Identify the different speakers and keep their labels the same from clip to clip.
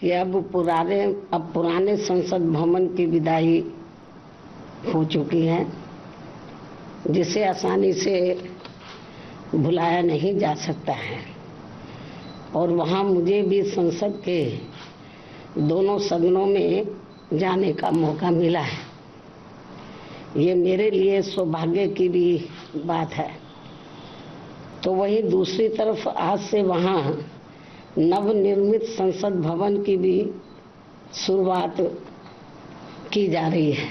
Speaker 1: कि अब पुराने संसद भवन की विदाई हो चुकी है, जिसे आसानी से भुलाया नहीं जा सकता है। और वहाँ मुझे भी संसद के दोनों सदनों में जाने का मौका मिला है। ये मेरे लिए सौभाग्य की भी बात है। तो वहीं दूसरी तरफ आज से वहाँ नवनिर्मित संसद भवन की भी शुरुआत की जा रही है,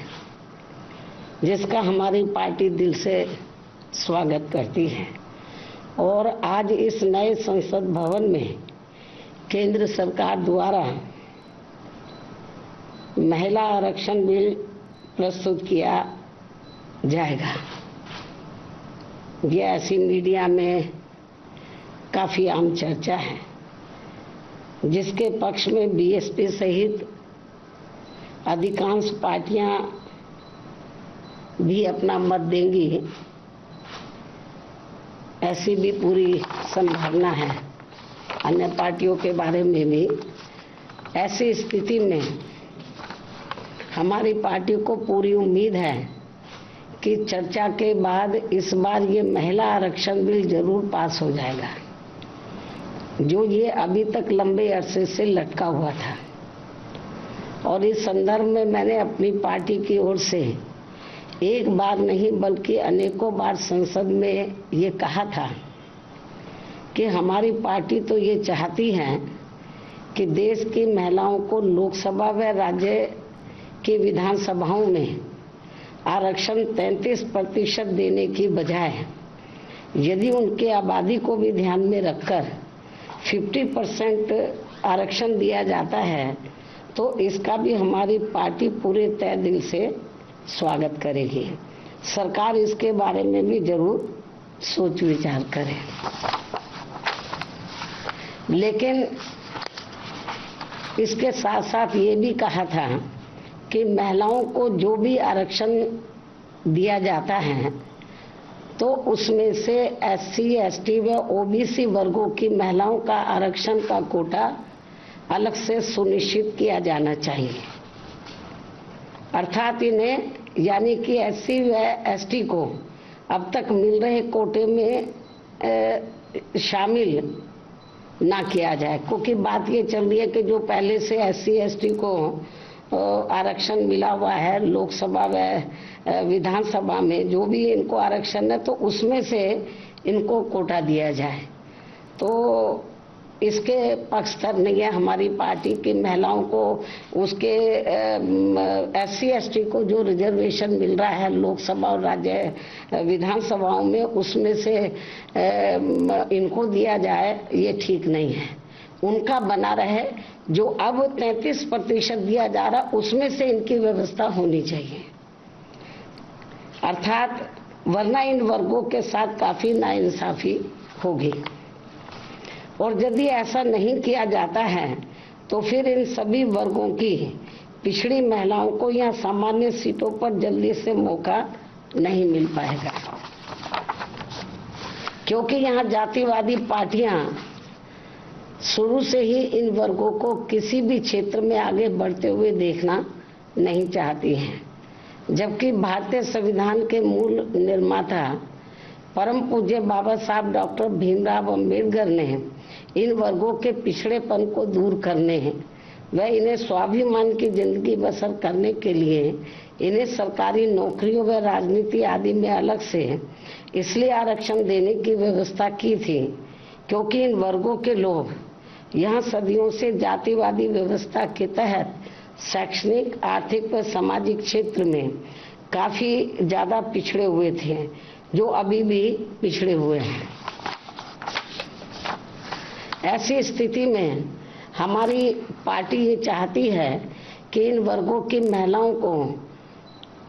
Speaker 1: जिसका हमारी पार्टी दिल से स्वागत करती है। और आज इस नए संसद भवन में केंद्र सरकार द्वारा महिला आरक्षण बिल प्रस्तुत किया जाएगा। यह ऐसी मीडिया में काफ़ी आम चर्चा है, जिसके पक्ष में बीएसपी सहित अधिकांश पार्टियां भी अपना मत देंगी, ऐसी भी पूरी संभावना है। अन्य पार्टियों के बारे में भी ऐसी स्थिति में हमारी पार्टी को पूरी उम्मीद है कि चर्चा के बाद इस बार ये महिला आरक्षण बिल जरूर पास हो जाएगा, जो ये अभी तक लंबे अरसे से लटका हुआ था। और इस संदर्भ में मैंने अपनी पार्टी की ओर से एक बार नहीं बल्कि अनेकों बार संसद में ये कहा था कि हमारी पार्टी तो ये चाहती है कि देश की महिलाओं को लोकसभा व राज्य की विधानसभाओं में आरक्षण 33% देने की बजाय यदि उनके आबादी को भी ध्यान में रखकर 50% आरक्षण दिया जाता है तो इसका भी हमारी पार्टी पूरे तय दिल से स्वागत करेगी। सरकार इसके बारे में भी जरूर सोच विचार करे। लेकिन इसके साथ साथ ये भी कहा था कि महिलाओं को जो भी आरक्षण दिया जाता है तो उसमें से एससी, एसटी व ओबीसी वर्गों की महिलाओं का आरक्षण का कोटा अलग से सुनिश्चित किया जाना चाहिए। अर्थात इन्हें यानी कि एससी व एसटी को अब तक मिल रहे कोटे में शामिल ना किया जाए, क्योंकि बात ये चल रही है कि जो पहले से एससी एसटी को आरक्षण मिला हुआ है लोकसभा व विधानसभा में, जो भी इनको आरक्षण है तो उसमें से इनको कोटा दिया जाए। तो इसके पक्षधर नहीं है हमारी पार्टी की। महिलाओं को उसके एससी एसटी को जो रिजर्वेशन मिल रहा है लोकसभा और राज्य विधानसभाओं में, उसमें से इनको दिया जाए, ये ठीक नहीं है। उनका बना रहे, जो अब 33% दिया जा रहा उसमें से इनकी व्यवस्था होनी चाहिए। अर्थात वरना इन वर्गों के साथ काफी नाइंसाफी होगी। और यदि ऐसा नहीं किया जाता है तो फिर इन सभी वर्गों की पिछड़ी महिलाओं को यहाँ सामान्य सीटों पर जल्दी से मौका नहीं मिल पाएगा, क्योंकि यहाँ जातिवादी पार्टियां शुरू से ही इन वर्गों को किसी भी क्षेत्र में आगे बढ़ते हुए देखना नहीं चाहती हैं। जबकि भारतीय संविधान के मूल निर्माता परम पूज्य बाबा साहब डॉक्टर भीमराव अंबेडकर ने इन वर्गों के पिछड़ेपन को दूर करने व इन्हें स्वाभिमान की जिंदगी बसर करने के लिए इन्हें सरकारी नौकरियों व राजनीति आदि में अलग से इसलिए आरक्षण देने की व्यवस्था की थी, क्योंकि इन वर्गों के लोग यहाँ सदियों से जातिवादी व्यवस्था के तहत शैक्षणिक, आर्थिक व सामाजिक क्षेत्र में काफी ज्यादा पिछड़े हुए थे, जो अभी भी पिछड़े हुए हैं। ऐसी स्थिति में हमारी पार्टी ये चाहती है कि इन वर्गों की महिलाओं को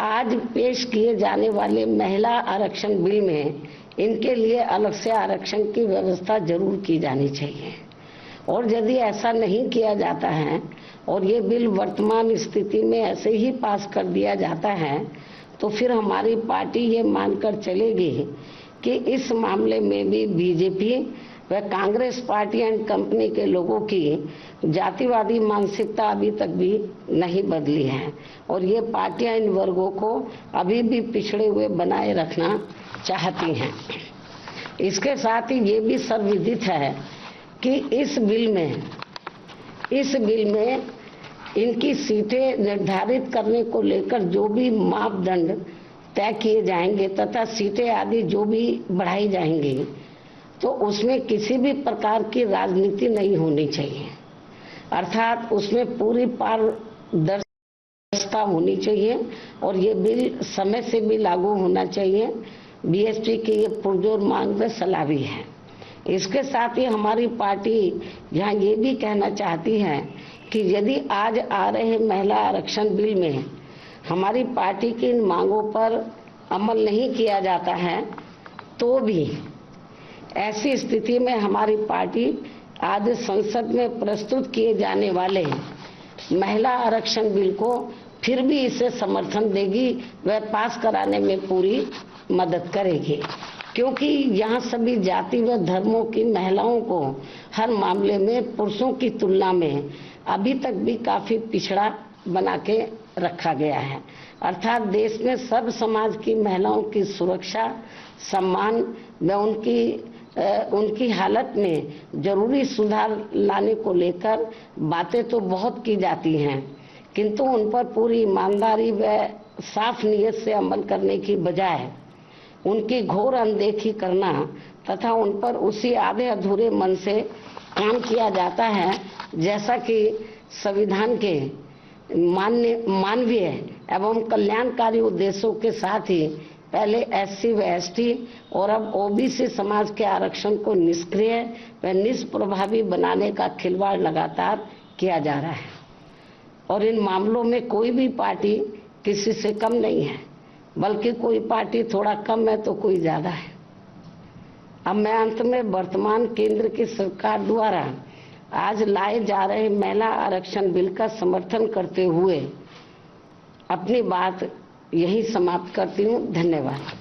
Speaker 1: आज पेश किए जाने वाले महिला आरक्षण बिल में इनके लिए अलग से आरक्षण की व्यवस्था जरूर की जानी चाहिए। और यदि ऐसा नहीं किया जाता है और ये बिल वर्तमान स्थिति में ऐसे ही पास कर दिया जाता है तो फिर हमारी पार्टी ये मानकर चलेगी कि इस मामले में भी बीजेपी वह कांग्रेस पार्टी एंड कंपनी के लोगों की जातिवादी मानसिकता अभी तक भी नहीं बदली है और ये पार्टियां इन वर्गों को अभी भी पिछड़े हुए बनाए रखना चाहती हैं। इसके साथ ही ये भी सर्वविदित है कि इस बिल में इनकी सीटें निर्धारित करने को लेकर जो भी मापदंड तय किए जाएंगे तथा सीटें आदि जो भी बढ़ाई जाएंगी तो उसमें किसी भी प्रकार की राजनीति नहीं होनी चाहिए, अर्थात उसमें पूरी पारदर्शिता होनी चाहिए और ये बिल समय से भी लागू होना चाहिए। बीएसपी की ये पुरजोर मांग व सलाह भी है। इसके साथ ही हमारी पार्टी यहाँ ये भी कहना चाहती है कि यदि आज आ रहे महिला आरक्षण बिल में हमारी पार्टी की इन मांगों पर अमल नहीं किया जाता है तो भी ऐसी स्थिति में हमारी पार्टी आज संसद में प्रस्तुत किए जाने वाले महिला आरक्षण बिल को फिर भी इसे समर्थन देगी व पास कराने में पूरी मदद करेगी, क्योंकि यहाँ सभी जाति व धर्मों की महिलाओं को हर मामले में पुरुषों की तुलना में अभी तक भी काफी पिछड़ा बना के रखा गया है। अर्थात देश में सब समाज की महिलाओं की सुरक्षा, सम्मान व उनकी हालत में जरूरी सुधार लाने को लेकर बातें तो बहुत की जाती हैं, किंतु उन पर पूरी ईमानदारी व साफ नीयत से अमल करने की बजाय उनकी घोर अनदेखी करना तथा उन पर उसी आधे अधूरे मन से काम किया जाता है जैसा कि संविधान के मानवीय एवं कल्याणकारी उद्देश्यों के साथ ही पहले एससी व एसटी और अब ओबीसी समाज के आरक्षण को निष्क्रिय व निष्प्रभावी बनाने का खिलवाड़ लगातार किया जा रहा है और इन मामलों में कोई भी पार्टी किसी से कम नहीं है, बल्कि कोई पार्टी थोड़ा कम है तो कोई ज्यादा है। अब मैं अंत में वर्तमान केंद्र की सरकार द्वारा आज लाए जा रहे महिला आरक्षण बिल का समर्थन करते हुए अपनी बात यही समाप्त करती हूँ। धन्यवाद।